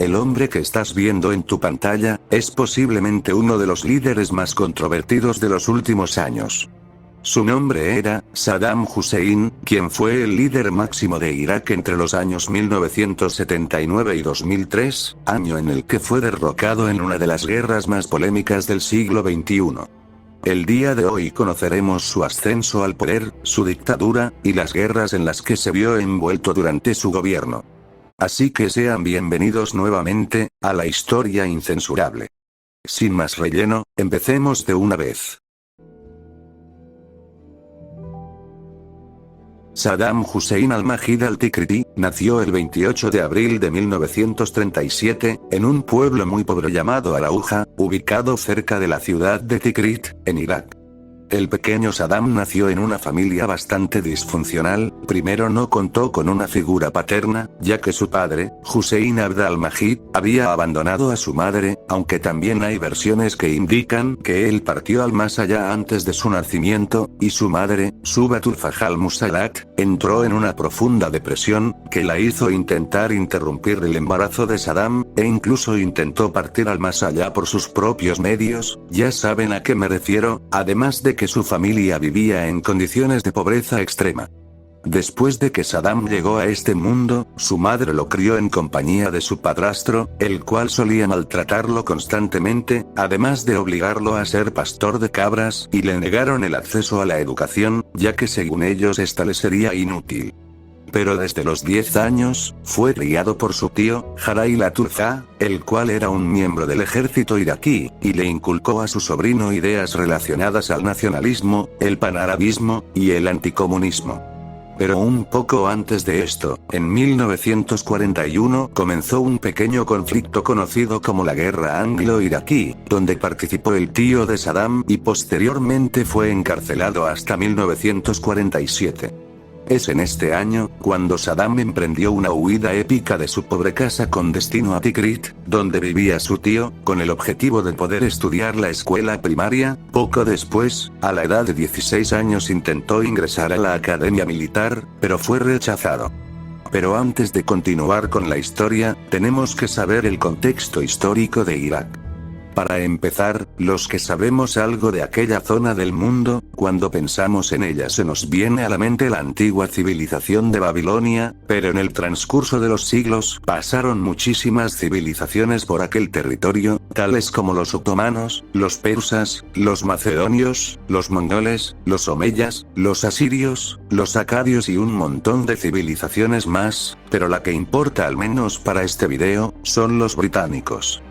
El hombre que estás viendo en tu pantalla, es posiblemente uno de los líderes más controvertidos de los últimos años. Su nombre era Saddam Hussein, quien fue el líder máximo de Irak entre los años 1979 y 2003, año en el que fue derrocado en una de las guerras más polémicas del siglo XXI. El día de hoy conoceremos su ascenso al poder, su dictadura, y las guerras en las que se vio envuelto durante su gobierno. Así que sean bienvenidos nuevamente, a la historia incensurable. Sin más relleno, empecemos de una vez. Saddam Hussein al-Majid al-Tikriti, nació el 28 de abril de 1937, en un pueblo muy pobre llamado Arauja, ubicado cerca de la ciudad de Tikrit, en Irak. El pequeño Saddam nació en una familia bastante disfuncional. Primero no contó con una figura paterna, ya que su padre, Hussein Abd al-Majid, había abandonado a su madre, aunque también hay versiones que indican que él partió al más allá antes de su nacimiento, y su madre, Subatul Fajal Musalat, entró en una profunda depresión, que la hizo intentar interrumpir el embarazo de Saddam, e incluso intentó partir al más allá por sus propios medios. Ya saben a qué me refiero, además de que su familia vivía en condiciones de pobreza extrema. Después de que Saddam llegó a este mundo, su madre lo crió en compañía de su padrastro, el cual solía maltratarlo constantemente, además de obligarlo a ser pastor de cabras, y le negaron el acceso a la educación, ya que según ellos esta le sería inútil. Pero desde los 10 años, fue criado por su tío, Jarail Aturja, el cual era un miembro del ejército iraquí, y le inculcó a su sobrino ideas relacionadas al nacionalismo, el panarabismo, y el anticomunismo. Pero un poco antes de esto, en 1941 comenzó un pequeño conflicto conocido como la Guerra Anglo-Iraquí, donde participó el tío de Saddam y posteriormente fue encarcelado hasta 1947. Es en este año, cuando Saddam emprendió una huida épica de su pobre casa con destino a Tikrit, donde vivía su tío, con el objetivo de poder estudiar la escuela primaria. Poco después, a la edad de 16 años intentó ingresar a la academia militar, pero fue rechazado. Pero antes de continuar con la historia, tenemos que saber el contexto histórico de Irak. Para empezar, los que sabemos algo de aquella zona del mundo, cuando pensamos en ella se nos viene a la mente la antigua civilización de Babilonia, pero en el transcurso de los siglos pasaron muchísimas civilizaciones por aquel territorio, tales como los otomanos, los persas, los macedonios, los mongoles, los omeyas, los asirios, los acadios y un montón de civilizaciones más, pero la que importa al menos para este video, son los británicos.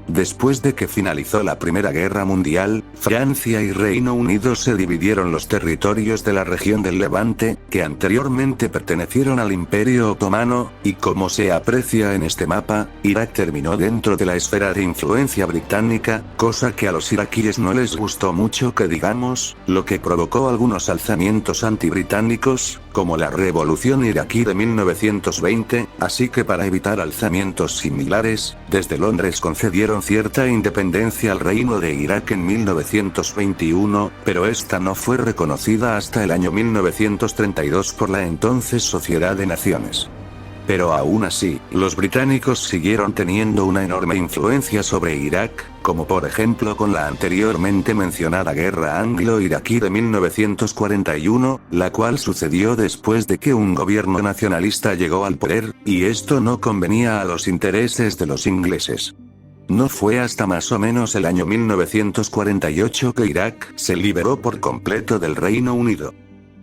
Después de que finalizó la Primera Guerra Mundial, Francia y Reino Unido se dividieron los territorios de la región del Levante, que anteriormente pertenecieron al Imperio Otomano, y como se aprecia en este mapa, Irak terminó dentro de la esfera de influencia británica, cosa que a los iraquíes no les gustó mucho que digamos, lo que provocó algunos alzamientos antibritánicos, como la Revolución Iraquí de 1920, así que para evitar alzamientos similares, desde Londres concedieron cierta independencia al Reino de Irak en 1921, pero esta no fue reconocida hasta el año 1932 por la entonces Sociedad de Naciones. Pero aún así, los británicos siguieron teniendo una enorme influencia sobre Irak, como por ejemplo con la anteriormente mencionada Guerra Anglo-Iraquí de 1941, la cual sucedió después de que un gobierno nacionalista llegó al poder, y esto no convenía a los intereses de los ingleses. No fue hasta más o menos el año 1948 que Irak se liberó por completo del Reino Unido.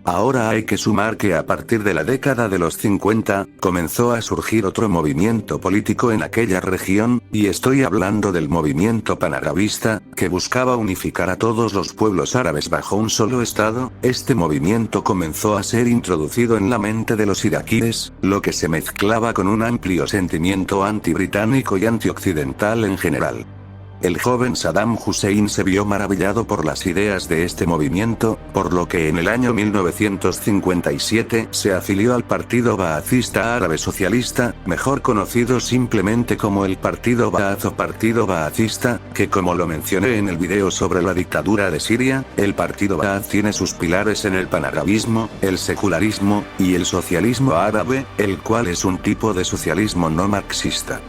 Ahora hay que sumar que a partir de la década de los 50, comenzó a surgir otro movimiento político en aquella región, y estoy hablando del movimiento panarabista, que buscaba unificar a todos los pueblos árabes bajo un solo estado. Este movimiento comenzó a ser introducido en la mente de los iraquíes, lo que se mezclaba con un amplio sentimiento anti-británico y anti-occidental en general. El joven Saddam Hussein se vio maravillado por las ideas de este movimiento, por lo que en el año 1957 se afilió al Partido Baacista Árabe Socialista, mejor conocido simplemente como el Partido Baath o Partido Baacista, que como lo mencioné en el video sobre la dictadura de Siria, el Partido Baath tiene sus pilares en el panarabismo, el secularismo, y el socialismo árabe, el cual es un tipo de socialismo no marxista.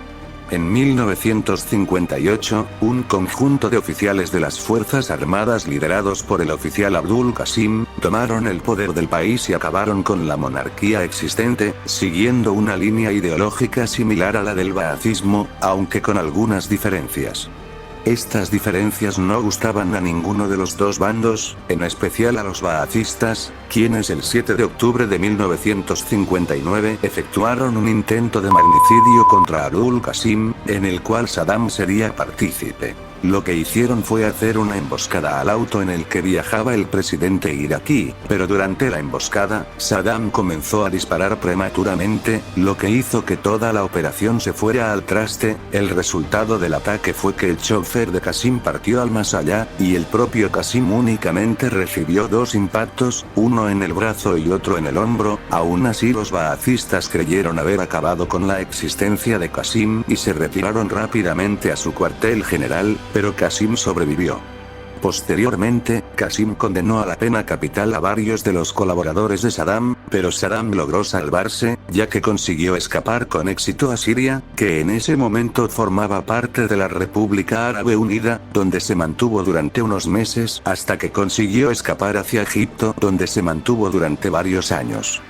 En 1958, un conjunto de oficiales de las Fuerzas Armadas liderados por el oficial Abdul Qasim, tomaron el poder del país y acabaron con la monarquía existente, siguiendo una línea ideológica similar a la del baathismo, aunque con algunas diferencias. Estas diferencias no gustaban a ninguno de los dos bandos, en especial a los baathistas, quienes el 7 de octubre de 1959 efectuaron un intento de magnicidio contra Abdul Qasim, en el cual Saddam sería partícipe. Lo que hicieron fue hacer una emboscada al auto en el que viajaba el presidente iraquí, pero durante la emboscada, Saddam comenzó a disparar prematuramente, lo que hizo que toda la operación se fuera al traste. El resultado del ataque fue que el chofer de Qasim partió al más allá, y el propio Qasim únicamente recibió 2 impactos, uno en el brazo y otro en el hombro. Aún así los baathistas creyeron haber acabado con la existencia de Qasim y se retiraron rápidamente a su cuartel general, pero Qasim sobrevivió. Posteriormente, Qasim condenó a la pena capital a varios de los colaboradores de Saddam, pero Saddam logró salvarse, ya que consiguió escapar con éxito a Siria, que en ese momento formaba parte de la República Árabe Unida, donde se mantuvo durante unos meses, hasta que consiguió escapar hacia Egipto, donde se mantuvo durante varios años.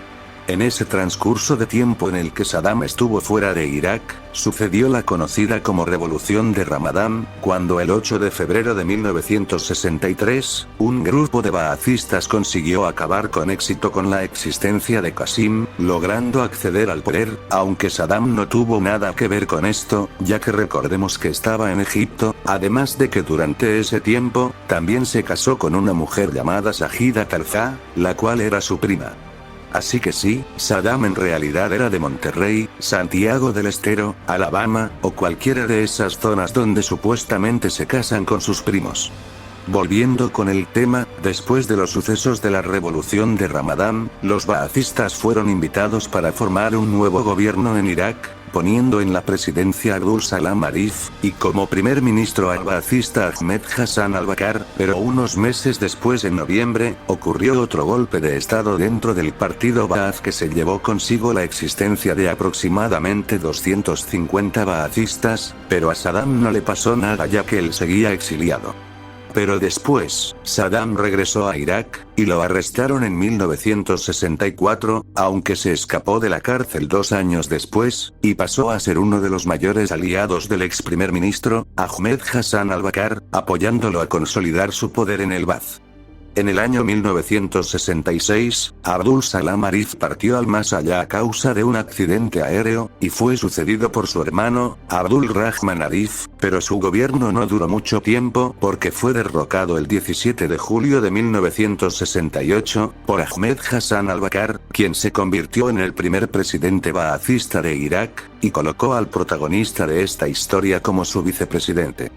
En ese transcurso de tiempo en el que Saddam estuvo fuera de Irak, sucedió la conocida como Revolución de Ramadán, cuando el 8 de febrero de 1963, un grupo de baathistas consiguió acabar con éxito con la existencia de Qasim, logrando acceder al poder, aunque Saddam no tuvo nada que ver con esto, ya que recordemos que estaba en Egipto, además de que durante ese tiempo, también se casó con una mujer llamada Sajida Talza, la cual era su prima. Así que sí, Saddam en realidad era de Monterrey, Santiago del Estero, Alabama, o cualquiera de esas zonas donde supuestamente se casan con sus primos. Volviendo con el tema, después de los sucesos de la Revolución de Ramadán, los baathistas fueron invitados para formar un nuevo gobierno en Irak, poniendo en la presidencia a Abdul Salam Arif, y como primer ministro al baathista Ahmed Hassan al-Bakr, pero unos meses después en noviembre, ocurrió otro golpe de estado dentro del partido Baath que se llevó consigo la existencia de aproximadamente 250 baathistas, pero a Saddam no le pasó nada ya que él seguía exiliado. Pero después, Saddam regresó a Irak, y lo arrestaron en 1964, aunque se escapó de la cárcel 2 años después, y pasó a ser uno de los mayores aliados del ex primer ministro, Ahmed Hassan al-Bakr, apoyándolo a consolidar su poder en el Baath. En el año 1966, Abdul Salam Arif partió al más allá a causa de un accidente aéreo, y fue sucedido por su hermano, Abdul Rahman Arif, pero su gobierno no duró mucho tiempo porque fue derrocado el 17 de julio de 1968, por Ahmed Hassan al-Bakr, quien se convirtió en el primer presidente baathista de Irak, y colocó al protagonista de esta historia como su vicepresidente.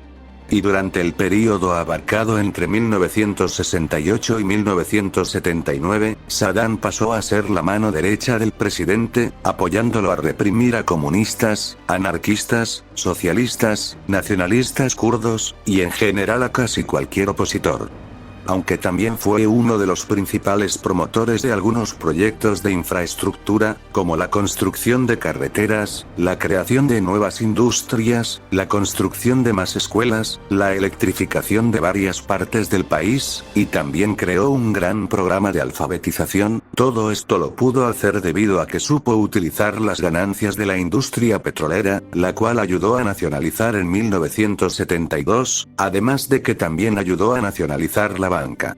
Y durante el período abarcado entre 1968 y 1979, Saddam pasó a ser la mano derecha del presidente, apoyándolo a reprimir a comunistas, anarquistas, socialistas, nacionalistas kurdos, y en general a casi cualquier opositor. Aunque también fue uno de los principales promotores de algunos proyectos de infraestructura, como la construcción de carreteras, la creación de nuevas industrias, la construcción de más escuelas, la electrificación de varias partes del país, y también creó un gran programa de alfabetización. Todo esto lo pudo hacer debido a que supo utilizar las ganancias de la industria petrolera, la cual ayudó a nacionalizar en 1972, además de que también ayudó a nacionalizar la banca.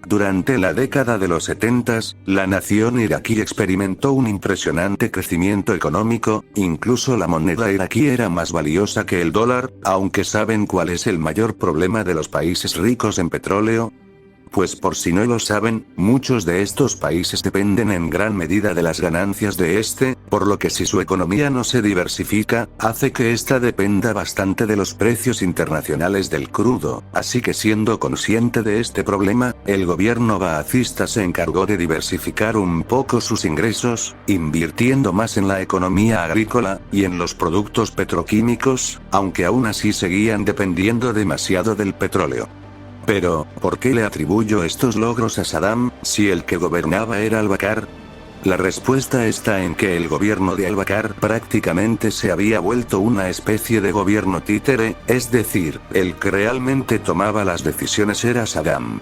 Durante la década de los 70, la nación iraquí experimentó un impresionante crecimiento económico, incluso la moneda iraquí era más valiosa que el dólar, aunque ¿saben cuál es el mayor problema de los países ricos en petróleo? Pues por si no lo saben, muchos de estos países dependen en gran medida de las ganancias de este, por lo que si su economía no se diversifica, hace que ésta dependa bastante de los precios internacionales del crudo. Así que siendo consciente de este problema, el gobierno baathista se encargó de diversificar un poco sus ingresos, invirtiendo más en la economía agrícola, y en los productos petroquímicos, aunque aún así seguían dependiendo demasiado del petróleo. Pero, ¿por qué le atribuyo estos logros a Saddam, si el que gobernaba era al-Bakr? La respuesta está en que el gobierno de al-Bakr prácticamente se había vuelto una especie de gobierno títere, es decir, el que realmente tomaba las decisiones era Saddam.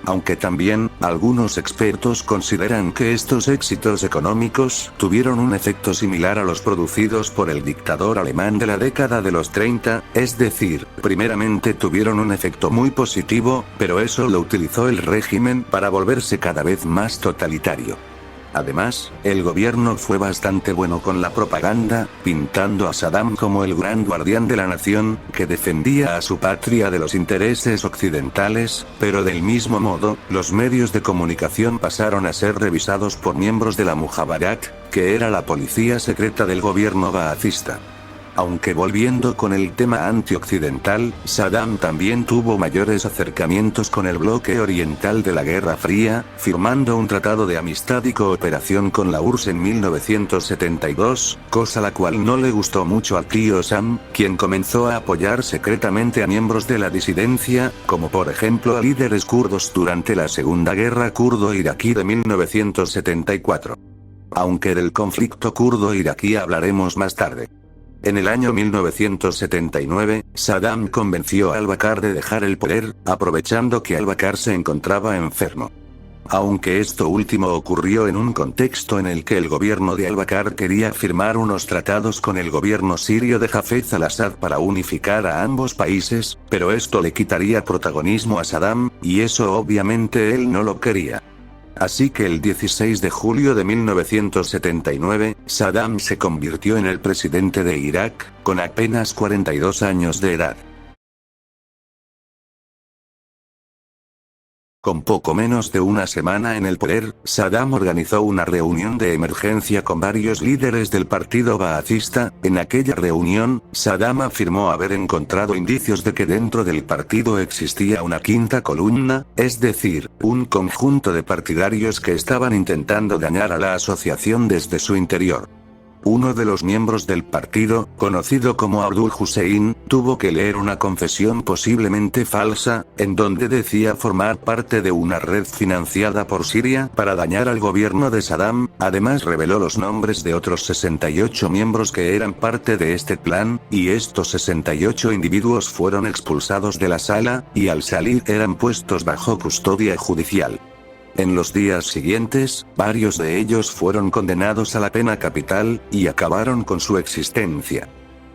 Aunque también, algunos expertos consideran que estos éxitos económicos tuvieron un efecto similar a los producidos por el dictador alemán de la década de los 30, es decir, primeramente tuvieron un efecto muy positivo, pero eso lo utilizó el régimen para volverse cada vez más totalitario. Además, el gobierno fue bastante bueno con la propaganda, pintando a Saddam como el gran guardián de la nación, que defendía a su patria de los intereses occidentales, pero del mismo modo, los medios de comunicación pasaron a ser revisados por miembros de la Mujabbarat, que era la policía secreta del gobierno baacista. Aunque volviendo con el tema antioccidental, Saddam también tuvo mayores acercamientos con el bloque oriental de la Guerra Fría, firmando un tratado de amistad y cooperación con la URSS en 1972, cosa la cual no le gustó mucho al tío Sam, quien comenzó a apoyar secretamente a miembros de la disidencia, como por ejemplo a líderes kurdos durante la Segunda Guerra Kurdo-Iraquí de 1974. Aunque del conflicto kurdo-iraquí hablaremos más tarde. En el año 1979, Saddam convenció a al-Bakr de dejar el poder, aprovechando que al-Bakr se encontraba enfermo. Aunque esto último ocurrió en un contexto en el que el gobierno de al-Bakr quería firmar unos tratados con el gobierno sirio de Hafez al-Assad para unificar a ambos países, pero esto le quitaría protagonismo a Saddam, y eso obviamente él no lo quería. Así que el 16 de julio de 1979, Saddam se convirtió en el presidente de Irak, con apenas 42 años de edad. Con poco menos de una semana en el poder, Saddam organizó una reunión de emergencia con varios líderes del partido baacista. En aquella reunión, Saddam afirmó haber encontrado indicios de que dentro del partido existía una quinta columna, es decir, un conjunto de partidarios que estaban intentando dañar a la asociación desde su interior. Uno de los miembros del partido, conocido como Abdul Hussein, tuvo que leer una confesión posiblemente falsa, en donde decía formar parte de una red financiada por Siria para dañar al gobierno de Saddam. Además reveló los nombres de otros 68 miembros que eran parte de este plan, y estos 68 individuos fueron expulsados de la sala, y al salir eran puestos bajo custodia judicial. En los días siguientes, varios de ellos fueron condenados a la pena capital, y acabaron con su existencia.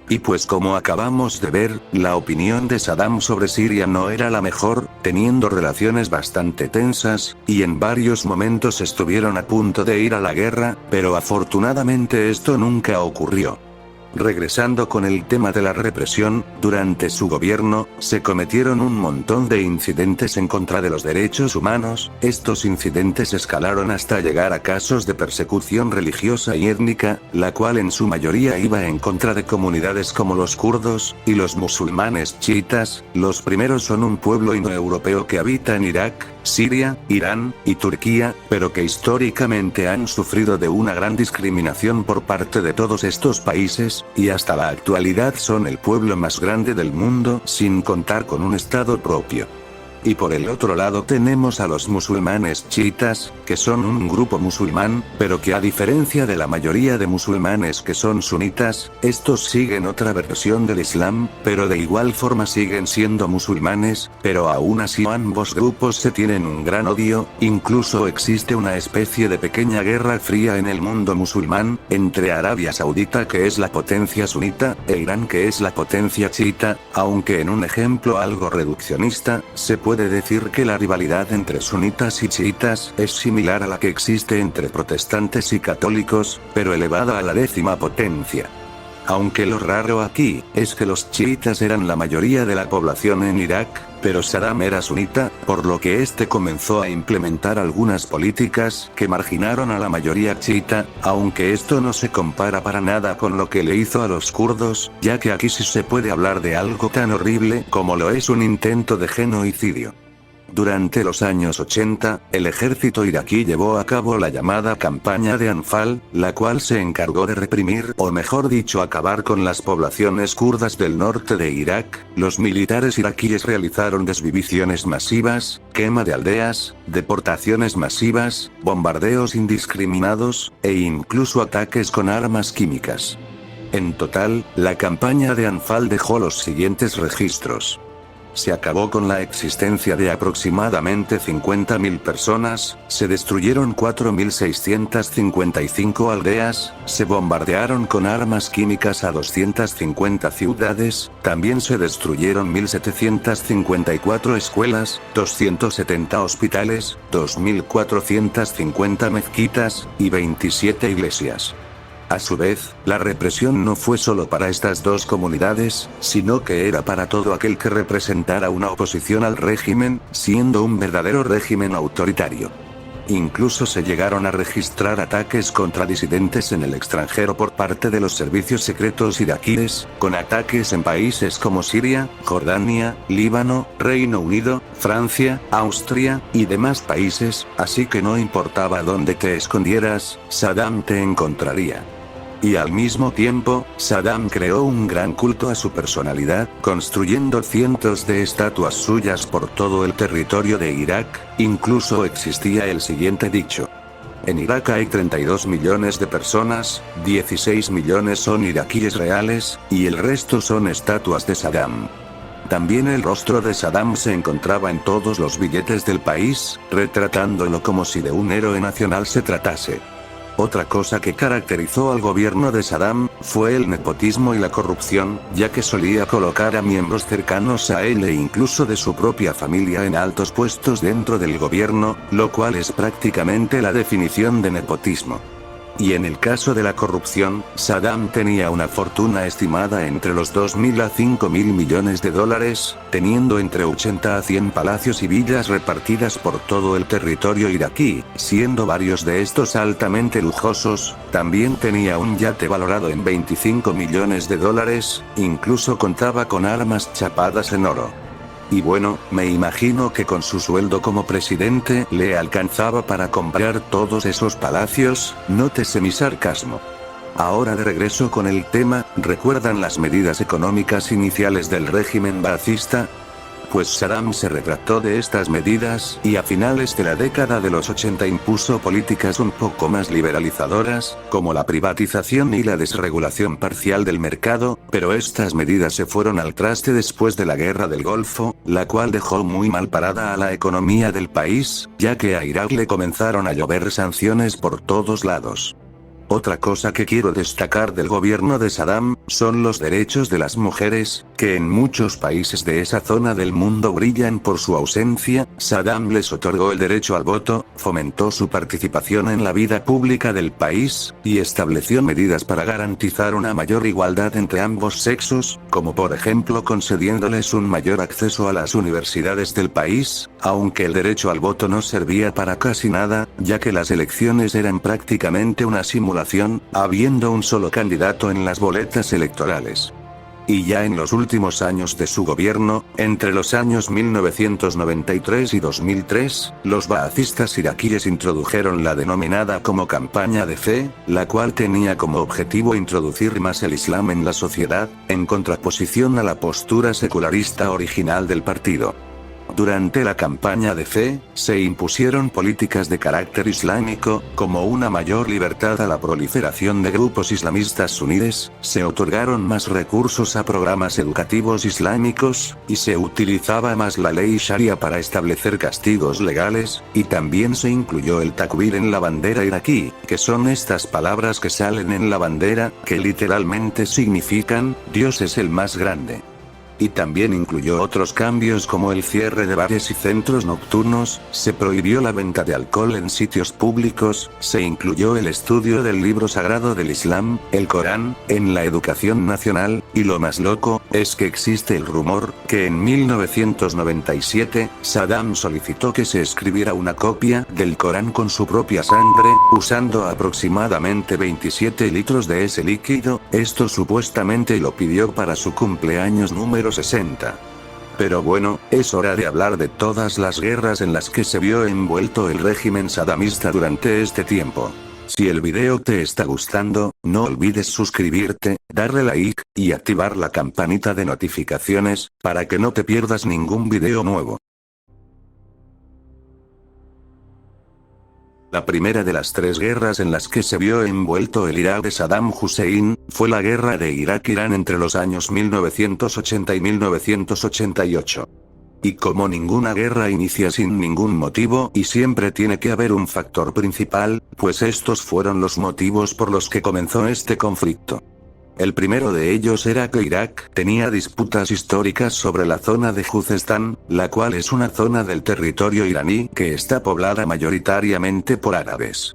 Y pues como acabamos de ver, la opinión de Saddam sobre Siria no era la mejor, teniendo relaciones bastante tensas, y en varios momentos estuvieron a punto de ir a la guerra, pero afortunadamente esto nunca ocurrió. Regresando con el tema de la represión, durante su gobierno, se cometieron un montón de incidentes en contra de los derechos humanos. Estos incidentes escalaron hasta llegar a casos de persecución religiosa y étnica, la cual en su mayoría iba en contra de comunidades como los kurdos, y los musulmanes chiitas. Los primeros son un pueblo indoeuropeo que habita en Irak, Siria, Irán, y Turquía, pero que históricamente han sufrido de una gran discriminación por parte de todos estos países, y hasta la actualidad son el pueblo más grande del mundo sin contar con un estado propio. Y por el otro lado tenemos a los musulmanes chiitas, que son un grupo musulmán, pero que a diferencia de la mayoría de musulmanes que son sunitas, estos siguen otra versión del Islam, pero de igual forma siguen siendo musulmanes, pero aún así ambos grupos se tienen un gran odio. Incluso existe una especie de pequeña guerra fría en el mundo musulmán, entre Arabia Saudita, que es la potencia sunita, e Irán, que es la potencia chiita, aunque en un ejemplo algo reduccionista, se puede decir que la rivalidad entre sunitas y chiitas es similar a la que existe entre protestantes y católicos, pero elevada a la 10ª potencia. Aunque lo raro aquí, es que los chiitas eran la mayoría de la población en Irak, pero Saddam era sunita, por lo que este comenzó a implementar algunas políticas que marginaron a la mayoría chiita, aunque esto no se compara para nada con lo que le hizo a los kurdos, ya que aquí sí se puede hablar de algo tan horrible como lo es un intento de genocidio. Durante los años 80, el ejército iraquí llevó a cabo la llamada campaña de Anfal, la cual se encargó de reprimir o mejor dicho acabar con las poblaciones kurdas del norte de Irak. Los militares iraquíes realizaron desvivisiones masivas, quema de aldeas, deportaciones masivas, bombardeos indiscriminados, e incluso ataques con armas químicas. En total, la campaña de Anfal dejó los siguientes registros. Se acabó con la existencia de aproximadamente 50.000 personas, se destruyeron 4.655 aldeas, se bombardearon con armas químicas a 250 ciudades, también se destruyeron 1.754 escuelas, 270 hospitales, 2.450 mezquitas, y 27 iglesias. A su vez, la represión no fue solo para estas dos comunidades, sino que era para todo aquel que representara una oposición al régimen, siendo un verdadero régimen autoritario. Incluso se llegaron a registrar ataques contra disidentes en el extranjero por parte de los servicios secretos iraquíes, con ataques en países como Siria, Jordania, Líbano, Reino Unido, Francia, Austria, y demás países, así que no importaba dónde te escondieras, Saddam te encontraría. Y al mismo tiempo, Saddam creó un gran culto a su personalidad, construyendo cientos de estatuas suyas por todo el territorio de Irak. Incluso existía el siguiente dicho: en Irak hay 32 millones de personas, 16 millones son iraquíes reales, y el resto son estatuas de Saddam. También el rostro de Saddam se encontraba en todos los billetes del país, retratándolo como si de un héroe nacional se tratase. Otra cosa que caracterizó al gobierno de Saddam, fue el nepotismo y la corrupción, ya que solía colocar a miembros cercanos a él e incluso de su propia familia en altos puestos dentro del gobierno, lo cual es prácticamente la definición de nepotismo. Y en el caso de la corrupción, Saddam tenía una fortuna estimada entre los 2.000 a 5.000 millones de dólares, teniendo entre 80 a 100 palacios y villas repartidas por todo el territorio iraquí, siendo varios de estos altamente lujosos. También tenía un yate valorado en 25 millones de dólares, incluso contaba con armas chapadas en oro. Y bueno, me imagino que con su sueldo como presidente le alcanzaba para comprar todos esos palacios. Nótese mi sarcasmo. Ahora de regreso con el tema, ¿recuerdan las medidas económicas iniciales del régimen baazista? Pues Saddam se retractó de estas medidas, y a finales de la década de los 80 impuso políticas un poco más liberalizadoras, como la privatización y la desregulación parcial del mercado, pero estas medidas se fueron al traste después de la Guerra del Golfo, la cual dejó muy mal parada a la economía del país, ya que a Irak le comenzaron a llover sanciones por todos lados. Otra cosa que quiero destacar del gobierno de Saddam, son los derechos de las mujeres, que en muchos países de esa zona del mundo brillan por su ausencia. Saddam les otorgó el derecho al voto, fomentó su participación en la vida pública del país, y estableció medidas para garantizar una mayor igualdad entre ambos sexos, como por ejemplo concediéndoles un mayor acceso a las universidades del país, aunque el derecho al voto no servía para casi nada, ya que las elecciones eran prácticamente una simulación, habiendo un solo candidato en las boletas electorales. Y ya en los últimos años de su gobierno, entre los años 1993 y 2003, los baazistas iraquíes introdujeron la denominada como campaña de fe, la cual tenía como objetivo introducir más el Islam en la sociedad, en contraposición a la postura secularista original del partido. Durante la campaña de fe, se impusieron políticas de carácter islámico, como una mayor libertad a la proliferación de grupos islamistas suníes, se otorgaron más recursos a programas educativos islámicos, y se utilizaba más la ley sharia para establecer castigos legales, y también se incluyó el takbir en la bandera iraquí, que son estas palabras que salen en la bandera, que literalmente significan, Dios es el más grande. Y también incluyó otros cambios como el cierre de bares y centros nocturnos, se prohibió la venta de alcohol en sitios públicos, se incluyó el estudio del libro sagrado del Islam, el Corán, en la educación nacional, y lo más loco, es que existe el rumor, que en 1997, Saddam solicitó que se escribiera una copia del Corán con su propia sangre, usando aproximadamente 27 litros de ese líquido. Esto supuestamente lo pidió para su cumpleaños número 60. Pero bueno, es hora de hablar de todas las guerras en las que se vio envuelto el régimen sadamista durante este tiempo. Si el video te está gustando, no olvides suscribirte, darle like, y activar la campanita de notificaciones, para que no te pierdas ningún video nuevo. La primera de las tres guerras en las que se vio envuelto el Irak de Saddam Hussein, fue la guerra de Irak-Irán entre los años 1980 y 1988. Y como ninguna guerra inicia sin ningún motivo y siempre tiene que haber un factor principal, pues estos fueron los motivos por los que comenzó este conflicto. El primero de ellos era que Irak tenía disputas históricas sobre la zona de Juzestán, la cual es una zona del territorio iraní que está poblada mayoritariamente por árabes.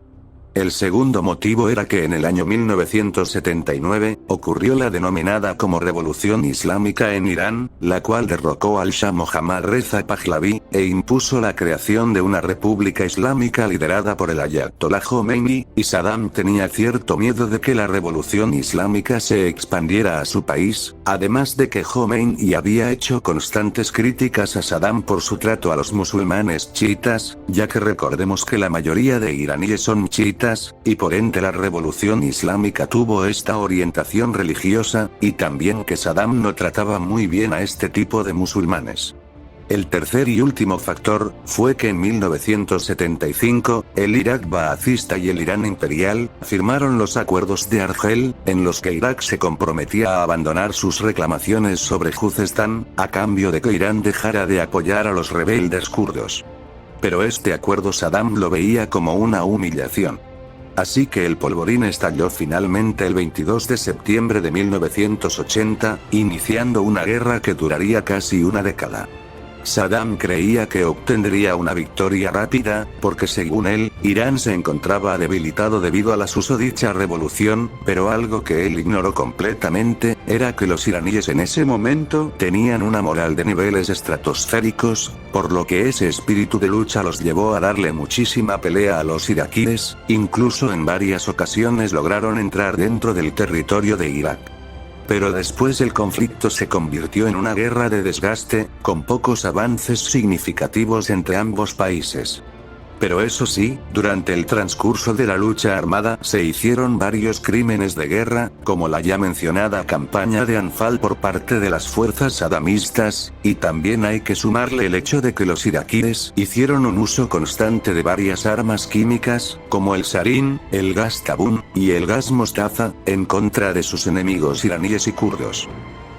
El segundo motivo era que en el año 1979, ocurrió la denominada como Revolución Islámica en Irán, la cual derrocó al Shah Mohammad Reza Pahlavi, e impuso la creación de una república islámica liderada por el Ayatollah Khomeini, y Saddam tenía cierto miedo de que la revolución islámica se expandiera a su país, además de que Khomeini había hecho constantes críticas a Saddam por su trato a los musulmanes chiitas, ya que recordemos que la mayoría de iraníes son chiitas, y por ende la revolución islámica tuvo esta orientación religiosa, y también que Saddam no trataba muy bien a este tipo de musulmanes. El tercer y último factor, fue que en 1975, el Irak baacista y el Irán imperial, firmaron los acuerdos de Argel, en los que Irak se comprometía a abandonar sus reclamaciones sobre Juzestán, a cambio de que Irán dejara de apoyar a los rebeldes kurdos. Pero este acuerdo Saddam lo veía como una humillación. Así que el polvorín estalló finalmente el 22 de septiembre de 1980, iniciando una guerra que duraría casi una década. Saddam creía que obtendría una victoria rápida, porque según él, Irán se encontraba debilitado debido a la susodicha revolución, pero algo que él ignoró completamente, era que los iraníes en ese momento tenían una moral de niveles estratosféricos, por lo que ese espíritu de lucha los llevó a darle muchísima pelea a los iraquíes, incluso en varias ocasiones lograron entrar dentro del territorio de Irak. Pero después el conflicto se convirtió en una guerra de desgaste, con pocos avances significativos entre ambos países. Pero eso sí, durante el transcurso de la lucha armada se hicieron varios crímenes de guerra, como la ya mencionada campaña de Anfal por parte de las fuerzas sadamistas, y también hay que sumarle el hecho de que los iraquíes hicieron un uso constante de varias armas químicas, como el sarín, el gas tabún, y el gas mostaza, en contra de sus enemigos iraníes y kurdos.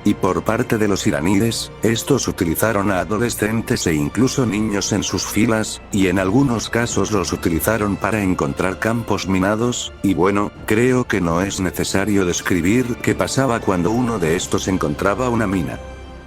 Y por parte de los iraníes, estos utilizaron a adolescentes e incluso niños en sus filas, y en algunos casos los utilizaron para encontrar campos minados, y bueno, creo que no es necesario describir qué pasaba cuando uno de estos encontraba una mina.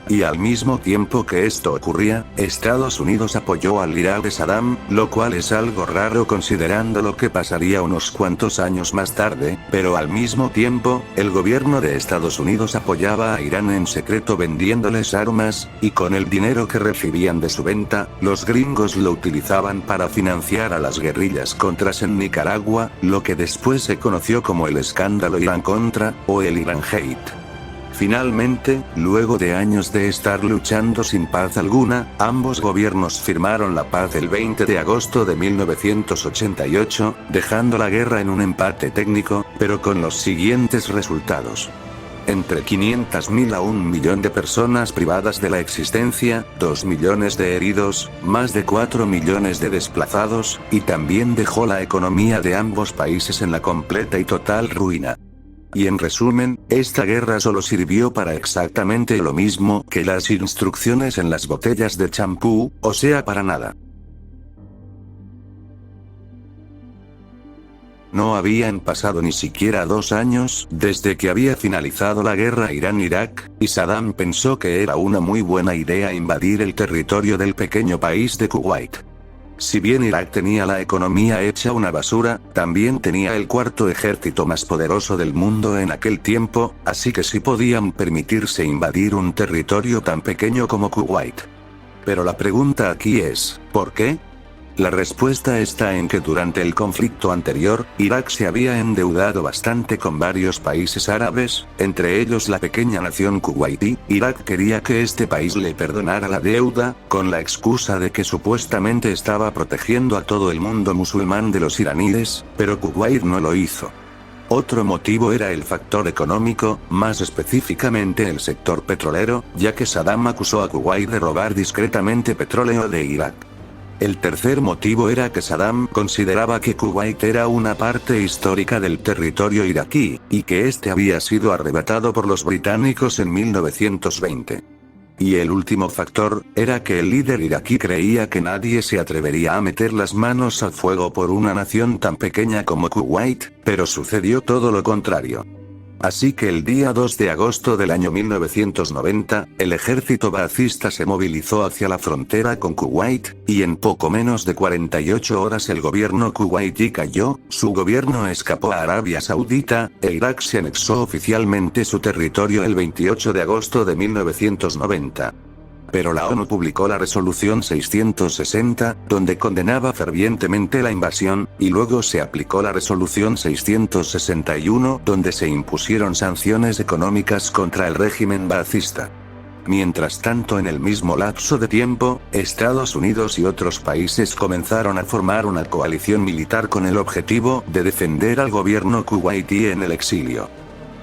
Y al mismo tiempo que esto ocurría, Estados Unidos apoyó al Irak de Saddam, lo cual es algo raro considerando lo que pasaría unos cuantos años más tarde, pero al mismo tiempo, el gobierno de Estados Unidos apoyaba a Irán en secreto vendiéndoles armas, y con el dinero que recibían de su venta, los gringos lo utilizaban para financiar a las guerrillas contras en Nicaragua, lo que después se conoció como el escándalo Irán-Contra, o el Irán-Hate. Finalmente, luego de años de estar luchando sin paz alguna, ambos gobiernos firmaron la paz el 20 de agosto de 1988, dejando la guerra en un empate técnico, pero con los siguientes resultados. Entre 500.000 a 1 millón de personas privadas de la existencia, 2 millones de heridos, más de 4 millones de desplazados, y también dejó la economía de ambos países en la completa y total ruina. Y en resumen, esta guerra solo sirvió para exactamente lo mismo que las instrucciones en las botellas de champú, o sea, para nada. No habían pasado ni siquiera 2 años desde que había finalizado la guerra Irán-Irak, y Saddam pensó que era una muy buena idea invadir el territorio del pequeño país de Kuwait. Si bien Irak tenía la economía hecha una basura, también tenía el cuarto ejército más poderoso del mundo en aquel tiempo, así que sí podían permitirse invadir un territorio tan pequeño como Kuwait. Pero la pregunta aquí es, ¿por qué? La respuesta está en que durante el conflicto anterior, Irak se había endeudado bastante con varios países árabes, entre ellos la pequeña nación kuwaití. Irak quería que este país le perdonara la deuda, con la excusa de que supuestamente estaba protegiendo a todo el mundo musulmán de los iraníes, pero Kuwait no lo hizo. Otro motivo era el factor económico, más específicamente el sector petrolero, ya que Saddam acusó a Kuwait de robar discretamente petróleo de Irak. El tercer motivo era que Saddam consideraba que Kuwait era una parte histórica del territorio iraquí, y que este había sido arrebatado por los británicos en 1920. Y el último factor, era que el líder iraquí creía que nadie se atrevería a meter las manos al fuego por una nación tan pequeña como Kuwait, pero sucedió todo lo contrario. Así que el día 2 de agosto del año 1990, el ejército baacista se movilizó hacia la frontera con Kuwait, y en poco menos de 48 horas el gobierno kuwaití cayó, su gobierno escapó a Arabia Saudita, e Irak se anexó oficialmente su territorio el 28 de agosto de 1990. Pero la ONU publicó la resolución 660, donde condenaba fervientemente la invasión, y luego se aplicó la resolución 661, donde se impusieron sanciones económicas contra el régimen baacista. Mientras tanto, en el mismo lapso de tiempo, Estados Unidos y otros países comenzaron a formar una coalición militar con el objetivo de defender al gobierno kuwaití en el exilio.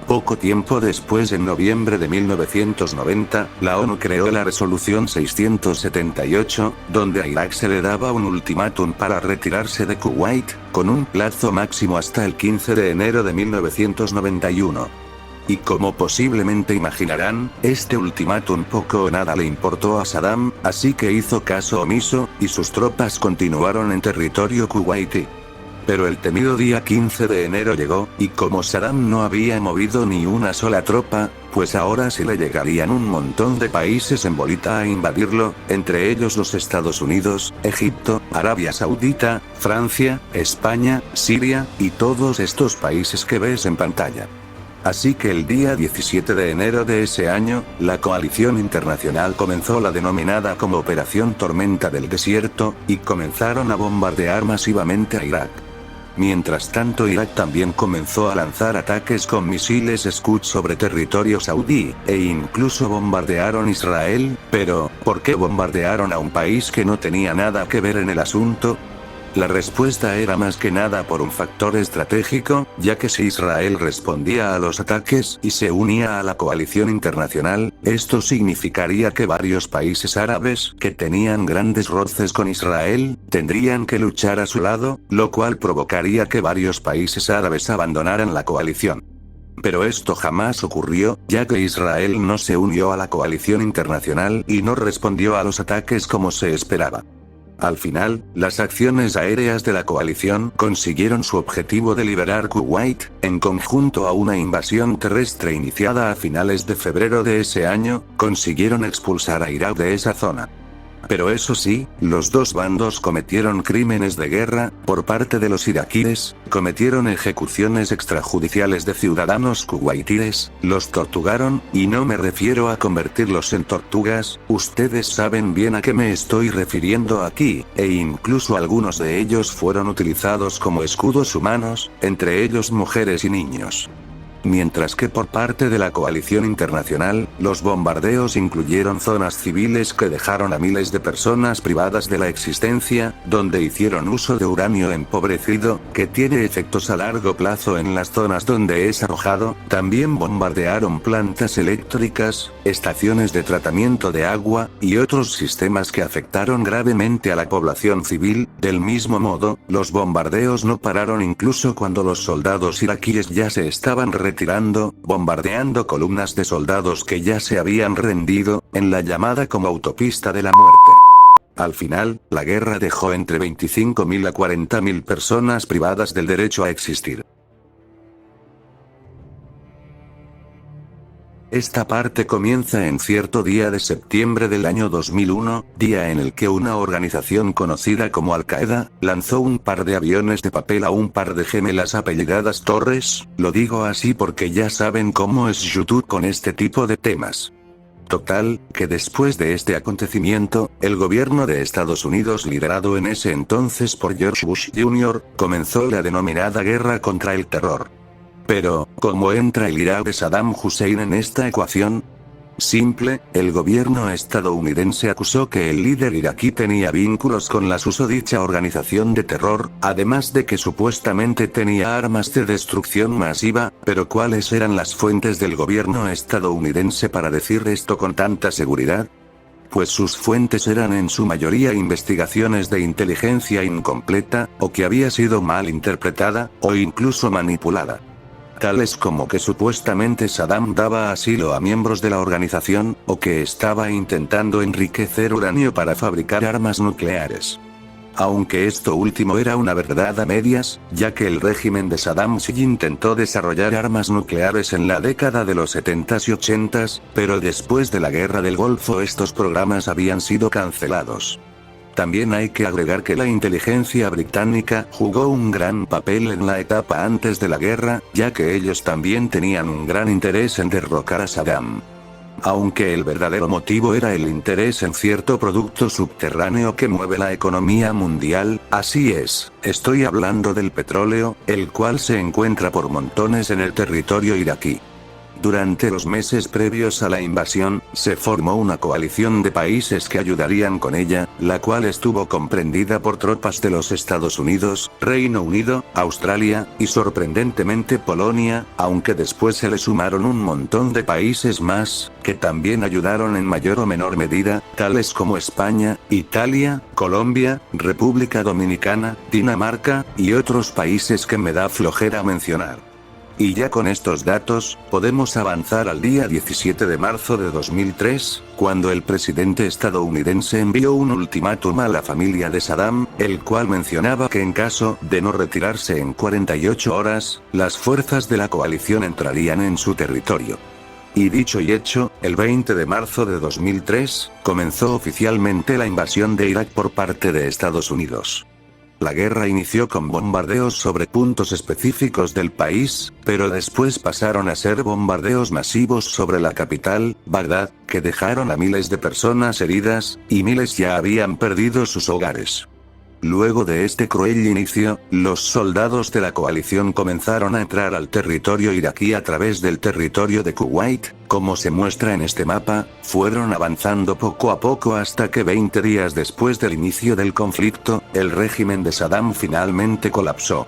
Poco tiempo después, en noviembre de 1990, la ONU creó la resolución 678, donde a Irak se le daba un ultimátum para retirarse de Kuwait, con un plazo máximo hasta el 15 de enero de 1991. Y como posiblemente imaginarán, este ultimátum poco o nada le importó a Saddam, así que hizo caso omiso, y sus tropas continuaron en territorio kuwaití. Pero el temido día 15 de enero llegó, y como Saddam no había movido ni una sola tropa, pues ahora sí le llegarían un montón de países en bolita a invadirlo, entre ellos los Estados Unidos, Egipto, Arabia Saudita, Francia, España, Siria, y todos estos países que ves en pantalla. Así que el día 17 de enero de ese año, la coalición internacional comenzó la denominada como Operación Tormenta del Desierto, y comenzaron a bombardear masivamente a Irak. Mientras tanto, Irak también comenzó a lanzar ataques con misiles Scud sobre territorio saudí, e incluso bombardearon Israel, pero, ¿por qué bombardearon a un país que no tenía nada que ver en el asunto? La respuesta era más que nada por un factor estratégico, ya que si Israel respondía a los ataques y se unía a la coalición internacional, esto significaría que varios países árabes, que tenían grandes roces con Israel, tendrían que luchar a su lado, lo cual provocaría que varios países árabes abandonaran la coalición. Pero esto jamás ocurrió, ya que Israel no se unió a la coalición internacional y no respondió a los ataques como se esperaba. Al final, las acciones aéreas de la coalición consiguieron su objetivo de liberar Kuwait, en conjunto a una invasión terrestre iniciada a finales de febrero de ese año, consiguieron expulsar a Irak de esa zona. Pero eso sí, los dos bandos cometieron crímenes de guerra, por parte de los iraquíes, cometieron ejecuciones extrajudiciales de ciudadanos kuwaitíes, los torturaron, y no me refiero a convertirlos en tortugas, ustedes saben bien a qué me estoy refiriendo aquí, e incluso algunos de ellos fueron utilizados como escudos humanos, entre ellos mujeres y niños. Mientras que por parte de la coalición internacional, los bombardeos incluyeron zonas civiles que dejaron a miles de personas privadas de la existencia, donde hicieron uso de uranio empobrecido, que tiene efectos a largo plazo en las zonas donde es arrojado, también bombardearon plantas eléctricas, estaciones de tratamiento de agua, y otros sistemas que afectaron gravemente a la población civil. Del mismo modo, los bombardeos no pararon incluso cuando los soldados iraquíes ya se estaban retirando, bombardeando columnas de soldados que ya se habían rendido, en la llamada como autopista de la muerte. Al final, la guerra dejó entre 25.000 a 40.000 personas privadas del derecho a existir. Esta parte comienza en cierto día de septiembre del año 2001, día en el que una organización conocida como Al-Qaeda, lanzó un par de aviones de papel a un par de gemelas apellidadas Torres, lo digo así porque ya saben cómo es YouTube con este tipo de temas. Total, que después de este acontecimiento, el gobierno de Estados Unidos liderado en ese entonces por George Bush Jr., comenzó la denominada guerra contra el terror. Pero, ¿cómo entra el Irak de Saddam Hussein en esta ecuación? Simple, el gobierno estadounidense acusó que el líder iraquí tenía vínculos con la susodicha organización de terror, además de que supuestamente tenía armas de destrucción masiva, pero ¿cuáles eran las fuentes del gobierno estadounidense para decir esto con tanta seguridad? Pues sus fuentes eran en su mayoría investigaciones de inteligencia incompleta, o que había sido mal interpretada, o incluso manipulada. Tales como que supuestamente Saddam daba asilo a miembros de la organización, o que estaba intentando enriquecer uranio para fabricar armas nucleares. Aunque esto último era una verdad a medias, ya que el régimen de Saddam sí intentó desarrollar armas nucleares en la década de los 70s y 80s, pero después de la Guerra del Golfo estos programas habían sido cancelados. También hay que agregar que la inteligencia británica jugó un gran papel en la etapa antes de la guerra, ya que ellos también tenían un gran interés en derrocar a Saddam. Aunque el verdadero motivo era el interés en cierto producto subterráneo que mueve la economía mundial, así es, estoy hablando del petróleo, el cual se encuentra por montones en el territorio iraquí. Durante los meses previos a la invasión, se formó una coalición de países que ayudarían con ella, la cual estuvo comprendida por tropas de los Estados Unidos, Reino Unido, Australia, y sorprendentemente Polonia, aunque después se le sumaron un montón de países más, que también ayudaron en mayor o menor medida, tales como España, Italia, Colombia, República Dominicana, Dinamarca, y otros países que me da flojera mencionar. Y ya con estos datos, podemos avanzar al día 17 de marzo de 2003, cuando el presidente estadounidense envió un ultimátum a la familia de Saddam, el cual mencionaba que en caso de no retirarse en 48 horas, las fuerzas de la coalición entrarían en su territorio. Y dicho y hecho, el 20 de marzo de 2003, comenzó oficialmente la invasión de Irak por parte de Estados Unidos. La guerra inició con bombardeos sobre puntos específicos del país, pero después pasaron a ser bombardeos masivos sobre la capital, Bagdad, que dejaron a miles de personas heridas, y miles ya habían perdido sus hogares. Luego de este cruel inicio, los soldados de la coalición comenzaron a entrar al territorio iraquí a través del territorio de Kuwait, como se muestra en este mapa, fueron avanzando poco a poco hasta que 20 días después del inicio del conflicto, el régimen de Saddam finalmente colapsó.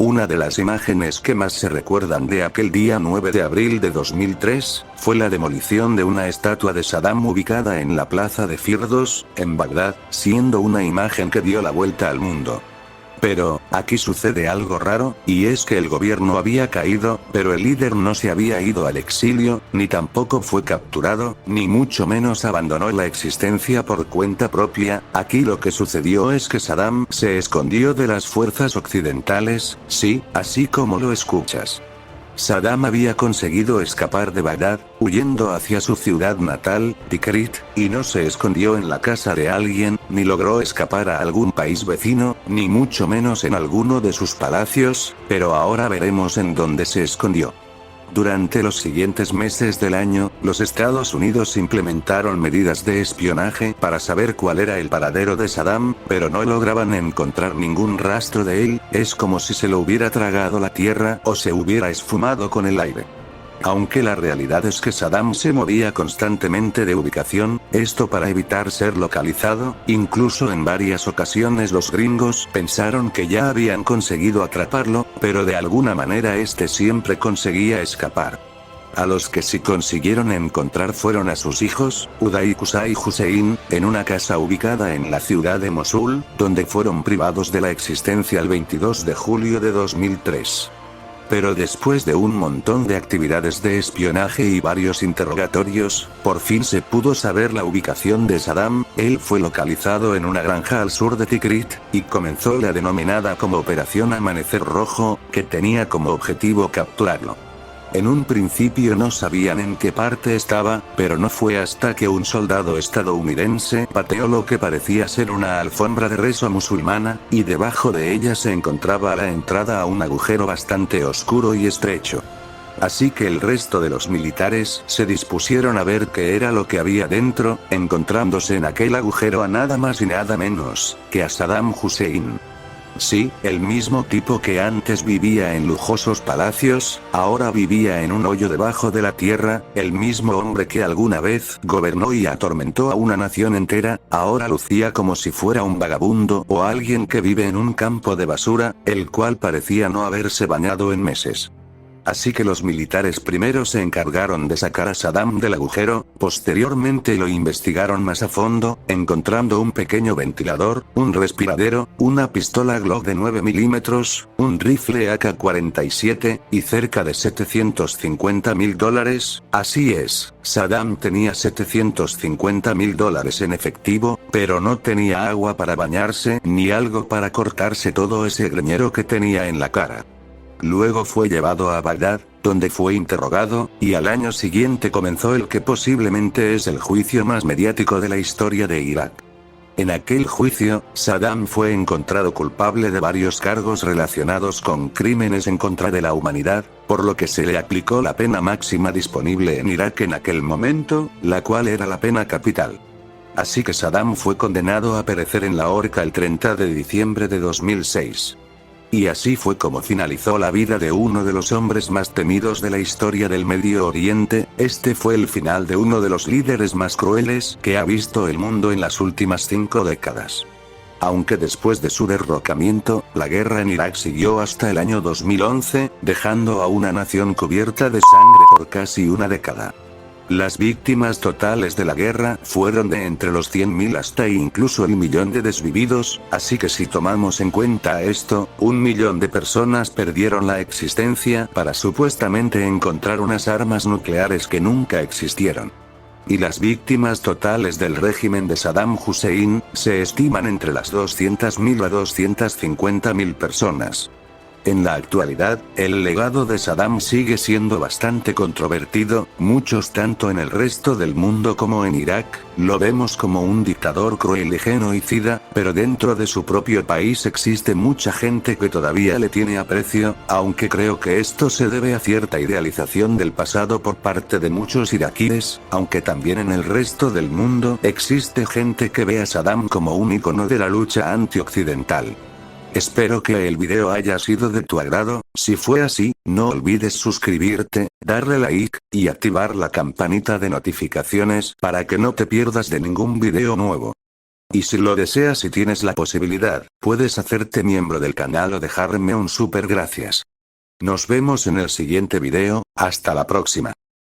Una de las imágenes que más se recuerdan de aquel día 9 de abril de 2003, fue la demolición de una estatua de Saddam ubicada en la plaza de Firdos, en Bagdad, siendo una imagen que dio la vuelta al mundo. Pero, aquí sucede algo raro, y es que el gobierno había caído, pero el líder no se había ido al exilio, ni tampoco fue capturado, ni mucho menos abandonó la existencia por cuenta propia. Aquí lo que sucedió es que Saddam se escondió de las fuerzas occidentales, sí, así como lo escuchas. Saddam había conseguido escapar de Bagdad, huyendo hacia su ciudad natal, Tikrit, y no se escondió en la casa de alguien, ni logró escapar a algún país vecino, ni mucho menos en alguno de sus palacios, pero ahora veremos en dónde se escondió. Durante los siguientes meses del año, los Estados Unidos implementaron medidas de espionaje para saber cuál era el paradero de Saddam, pero no lograban encontrar ningún rastro de él, es como si se lo hubiera tragado la tierra o se hubiera esfumado con el aire. Aunque la realidad es que Saddam se movía constantemente de ubicación, esto para evitar ser localizado, incluso en varias ocasiones los gringos pensaron que ya habían conseguido atraparlo, pero de alguna manera este siempre conseguía escapar. A los que sí consiguieron encontrar fueron a sus hijos, Uday y Qusay Hussein, en una casa ubicada en la ciudad de Mosul, donde fueron privados de la existencia el 22 de julio de 2003. Pero después de un montón de actividades de espionaje y varios interrogatorios, por fin se pudo saber la ubicación de Saddam. Él fue localizado en una granja al sur de Tikrit, y comenzó la denominada como Operación Amanecer Rojo, que tenía como objetivo capturarlo. En un principio no sabían en qué parte estaba, pero no fue hasta que un soldado estadounidense pateó lo que parecía ser una alfombra de rezo musulmana, y debajo de ella se encontraba la entrada a un agujero bastante oscuro y estrecho. Así que el resto de los militares se dispusieron a ver qué era lo que había dentro, encontrándose en aquel agujero a nada más y nada menos que a Saddam Hussein. Sí, el mismo tipo que antes vivía en lujosos palacios, ahora vivía en un hoyo debajo de la tierra, el mismo hombre que alguna vez gobernó y atormentó a una nación entera, ahora lucía como si fuera un vagabundo o alguien que vive en un campo de basura, el cual parecía no haberse bañado en meses. Así que los militares primero se encargaron de sacar a Saddam del agujero, posteriormente lo investigaron más a fondo, encontrando un pequeño ventilador, un respiradero, una pistola Glock de 9 milímetros, un rifle AK-47, y cerca de $750.000, así es, Saddam tenía $750.000 en efectivo, pero no tenía agua para bañarse, ni algo para cortarse todo ese greñero que tenía en la cara. Luego fue llevado a Bagdad, donde fue interrogado, y al año siguiente comenzó el que posiblemente es el juicio más mediático de la historia de Irak. En aquel juicio, Saddam fue encontrado culpable de varios cargos relacionados con crímenes en contra de la humanidad, por lo que se le aplicó la pena máxima disponible en Irak en aquel momento, la cual era la pena capital. Así que Saddam fue condenado a perecer en la horca el 30 de diciembre de 2006. Y así fue como finalizó la vida de uno de los hombres más temidos de la historia del Medio Oriente. Este fue el final de uno de los líderes más crueles que ha visto el mundo en las últimas 5 décadas. Aunque después de su derrocamiento, la guerra en Irak siguió hasta el año 2011, dejando a una nación cubierta de sangre por casi una década. Las víctimas totales de la guerra fueron de entre los 100.000 hasta incluso el millón de desvividos, así que si tomamos en cuenta esto, 1 millón de personas perdieron la existencia para supuestamente encontrar unas armas nucleares que nunca existieron. Y las víctimas totales del régimen de Saddam Hussein se estiman entre las 200.000 a 250.000 personas. En la actualidad, el legado de Saddam sigue siendo bastante controvertido, muchos tanto en el resto del mundo como en Irak, lo vemos como un dictador cruel y genocida, pero dentro de su propio país existe mucha gente que todavía le tiene aprecio, aunque creo que esto se debe a cierta idealización del pasado por parte de muchos iraquíes, aunque también en el resto del mundo existe gente que ve a Saddam como un icono de la lucha antioccidental. Espero que el video haya sido de tu agrado, si fue así, no olvides suscribirte, darle like, y activar la campanita de notificaciones para que no te pierdas de ningún video nuevo. Y si lo deseas y tienes la posibilidad, puedes hacerte miembro del canal o dejarme un super gracias. Nos vemos en el siguiente video, hasta la próxima.